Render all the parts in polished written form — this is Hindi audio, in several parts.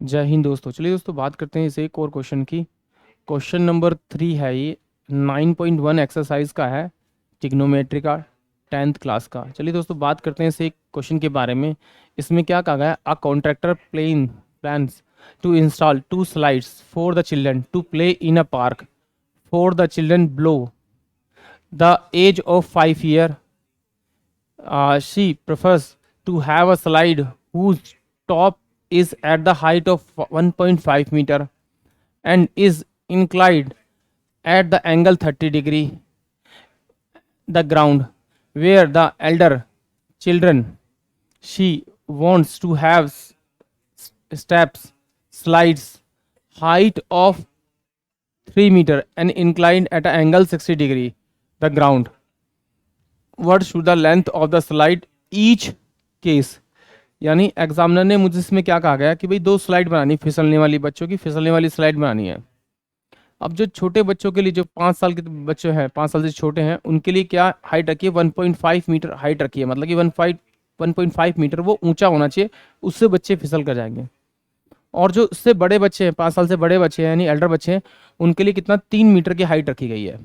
जय हिंद दोस्तों। चलिए दोस्तों बात करते हैं इस एक और क्वेश्चन की। क्वेश्चन नंबर 3 है ये। 9.1 एक्सरसाइज का है, ट्रिग्नोमेट्री का, 10th क्लास का। चलिए दोस्तों बात करते हैं इस एक क्वेश्चन के बारे में। इसमें क्या कहा गया है, a contractor plans to install 2 slides for the children to play in a park for the children below the age of 5 years. She prefers to have a slide whose top is at the height of 1.5 meter and is inclined at the angle 30 degree the ground, where the elder children she wants to have steps slides height of 3 meter and inclined at an angle 60 degree the ground. What should the length of the slide each case? यानी एग्जामिनर ने मुझे इसमें क्या कहा गया कि भाई 2 स्लाइड बनानी, फिसलने वाली, बच्चों की फिसलने वाली स्लाइड बनानी है। अब जो छोटे बच्चों के लिए, जो 5 साल के बच्चे हैं, 5 साल से छोटे हैं, उनके लिए क्या हाइट रखी है, 1.5 मीटर हाइट रखी है। मतलब कि 1.5 मीटर वो ऊंचा होना चाहिए, उससे बच्चे फिसल कर जाएंगे। और जो उससे बड़े बच्चे हैं, 5 साल से बड़े बच्चे हैं यानी एल्डर बच्चे हैं, उनके लिए कितना, 3 मीटर की हाइट रखी गई है।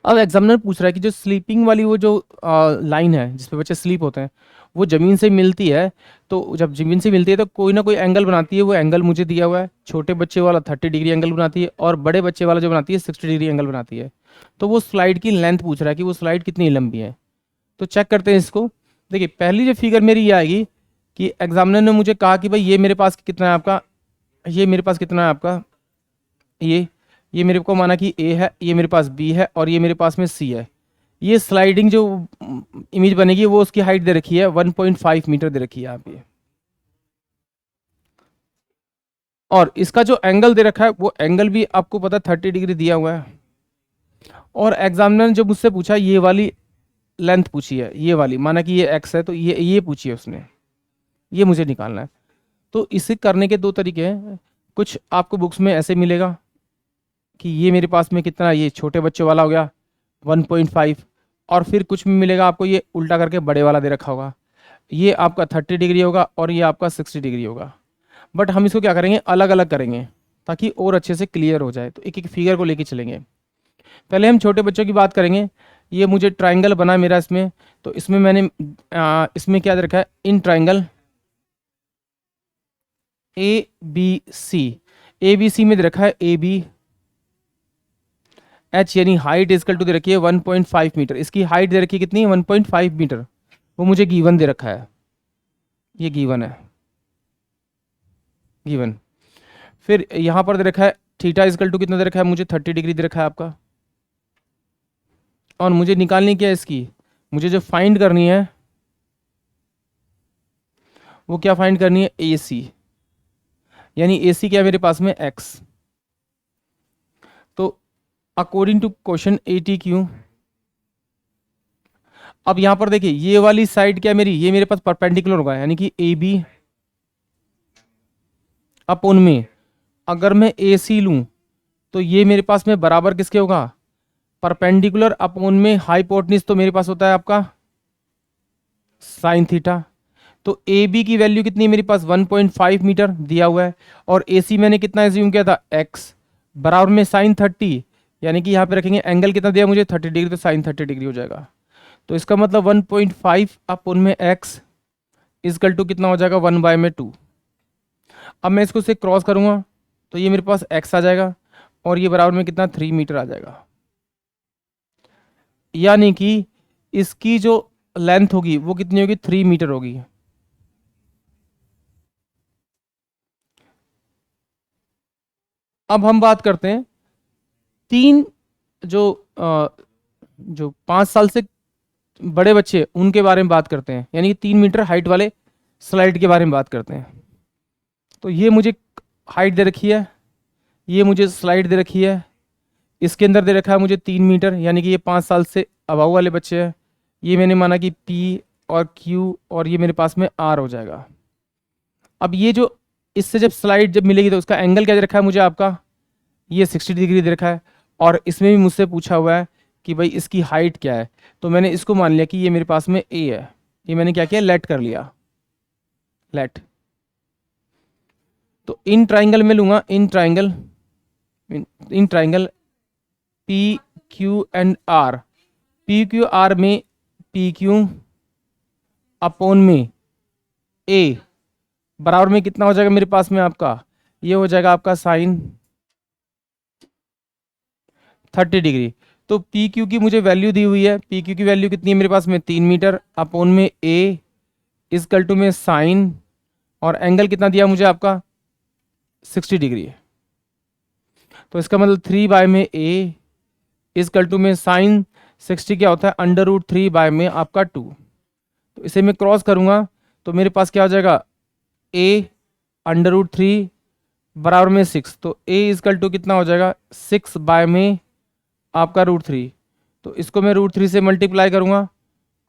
अब एग्जामिनर पूछ रहा है कि जो स्लीपिंग वाली वो जो लाइन है जिसपे बच्चे स्लीप होते हैं, वो ज़मीन से मिलती है। तो जब ज़मीन से मिलती है तो कोई ना कोई एंगल बनाती है। वो एंगल मुझे दिया हुआ है, छोटे बच्चे वाला 30 डिग्री एंगल बनाती है और बड़े बच्चे वाला जो बनाती है 60 डिग्री एंगल बनाती है। तो वो स्लाइड की लेंथ पूछ रहा है कि वो स्लाइड कितनी लंबी है। तो चेक करते हैं इसको। देखिए पहली जो फिगर मेरी ये आएगी कि एग्जामिनर ने मुझे कहा कि भाई ये मेरे पास कितना है आपका, ये मेरे पास कितना है आपका, ये मेरे को माना कि ए है, ये मेरे पास बी है और ये मेरे पास में सी है। ये स्लाइडिंग जो इमेज बनेगी वो उसकी हाइट दे रखी है 1.5 मीटर दे रखी है आप ये। और इसका जो एंगल दे रखा है वो एंगल भी आपको पता 30 डिग्री दिया हुआ है। और एग्जामिनर ने जो मुझसे पूछा ये वाली लेंथ पूछी है, ये वाली, माना कि ये एक्स है तो ये पूछी है उसने, ये मुझे निकालना है। तो इसे करने के 2 तरीके हैं। कुछ आपको बुक्स में ऐसे मिलेगा कि ये मेरे पास में कितना, ये छोटे बच्चों वाला हो गया 1.5, और फिर कुछ में मिलेगा आपको ये उल्टा करके बड़े वाला दे रखा होगा, ये आपका 30 डिग्री होगा और ये आपका 60 डिग्री होगा। बट हम इसको क्या करेंगे, अलग अलग करेंगे ताकि और अच्छे से क्लियर हो जाए। तो एक एक फिगर को लेके चलेंगे। पहले हम छोटे बच्चों की बात करेंगे। ये मुझे ट्राइंगल बना मेरा इसमें, तो इसमें मैंने इसमें क्या दे रखा है, in triangle A B C, A B C में दे रखा है ए बी एच, यानी हाइट इजकल टू दे रखी है 1.5 मीटर। इसकी हाइट दे रखी है कितनी, 1.5 मीटर। वो मुझे गिवन दे रखा है, ये गिवन है, गिवन। फिर यहां पर दे रखा है थीटा इजकल टू कितना दे रखा है, मुझे 30 डिग्री दे रखा है आपका। और मुझे निकालनी क्या है इसकी, मुझे जो फाइंड करनी है वो क्या फाइंड करनी है, ए सी, यानी ए सी क्या है मेरे पास में, एक्स। तो अकॉर्डिंग टू क्वेश्चन 80Q, अब यहां पर देखिए ये वाली साइड क्या है मेरी, ये मेरे पास परपेंडिकुलर होगा, यानी कि ए बी अपॉन में, अगर मैं ए सी लूं तो ये मेरे पास में बराबर किसके होगा, परपेंडिकुलर अपॉन में हाइपोटेन्यूज, तो मेरे पास होता है आपका साइन थीटा। तो ए बी की वैल्यू कितनी है मेरे पास, 1.5 मीटर दिया हुआ है, और ए सी मैंने कितना एज्यूम किया था, एक्स, बराबर में साइन 30, यानी कि यहाँ पे रखेंगे एंगल कितना दिया मुझे, 30 डिग्री, तो साइन 30 डिग्री हो जाएगा। तो इसका मतलब 1.5 अपॉन में एक्स इजकल टू कितना हो जाएगा, 1/2। अब मैं इसको से क्रॉस करूंगा तो ये मेरे पास एक्स आ जाएगा और ये बराबर में कितना, 3 मीटर आ जाएगा। यानी कि इसकी जो लेंथ होगी वो कितनी होगी, 3 मीटर होगी। अब हम बात करते हैं तीन जो जो 5 साल से बड़े बच्चे उनके बारे में बात करते हैं, यानी कि 3 मीटर हाइट वाले स्लाइड के बारे में बात करते हैं। तो ये मुझे हाइट दे रखी है, ये मुझे स्लाइड दे रखी है, इसके अंदर दे रखा है मुझे 3 मीटर, यानी कि ये 5 साल से अबाव वाले बच्चे हैं। ये मैंने माना कि P और Q, और ये मेरे पास में R हो जाएगा। अब ये जो इससे जब स्लाइड जब मिलेगी तो उसका एंगल क्या दे रखा है मुझे आपका, ये 60 डिग्री दे रखा है। और इसमें भी मुझसे पूछा हुआ है कि भाई इसकी हाइट क्या है, तो मैंने इसको मान लिया कि ये मेरे पास में A है। ये मैंने क्या किया, लेट कर लिया, लेट। इन ट्राइंगल में लूँगा, in triangle P Q and R, P Q R में पी क्यू अपॉन में ए बराबर में कितना हो जाएगा मेरे पास में आपका, ये हो जाएगा आपका साइन 30 डिग्री। तो पी क्यू की मुझे वैल्यू दी हुई है, पी क्यू की वैल्यू कितनी है मेरे पास में 3 मीटर, अपॉन में ए इजकल टू में साइन, और एंगल कितना दिया मुझे आपका 60 डिग्री है। तो इसका मतलब 3 बाय में ए इजकल टू में साइन 60 क्या होता है √3 बाय में आपका 2। तो इसे मैं क्रॉस करूँगा तो मेरे पास क्या हो जाएगा ए √3 बराबर में 6, तो ए इजकल टू कितना हो जाएगा 6 बाय में आपका √3। तो इसको मैं √3 से मल्टीप्लाई करूँगा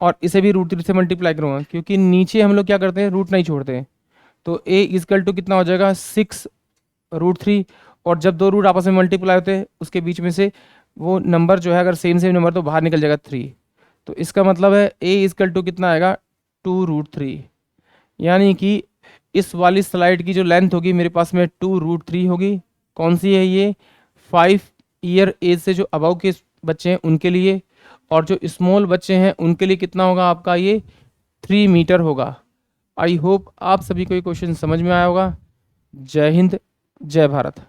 और इसे भी √3 से मल्टीप्लाई करूँगा, क्योंकि नीचे हम लोग क्या करते हैं रूट नहीं छोड़ते हैं। तो ए इजकल टू कितना हो जाएगा 6 √3, और जब दो रूट आपस में मल्टीप्लाई होते हैं उसके बीच में से वो नंबर जो है अगर सेम नंबर तो बाहर निकल जाएगा 3। तो इसका मतलब है ए इजकल टू कितना आएगा 2√3, यानी कि इस वाली स्लाइड की जो लेंथ होगी मेरे पास में 2√3 होगी। कौन सी है ये, 5 ईयर एज से जो अबव के बच्चे हैं उनके लिए, और जो स्मॉल बच्चे हैं उनके लिए कितना होगा आपका ये 3 मीटर होगा। आई होप आप सभी को ये क्वेश्चन समझ में आया होगा। जय हिंद, जय भारत।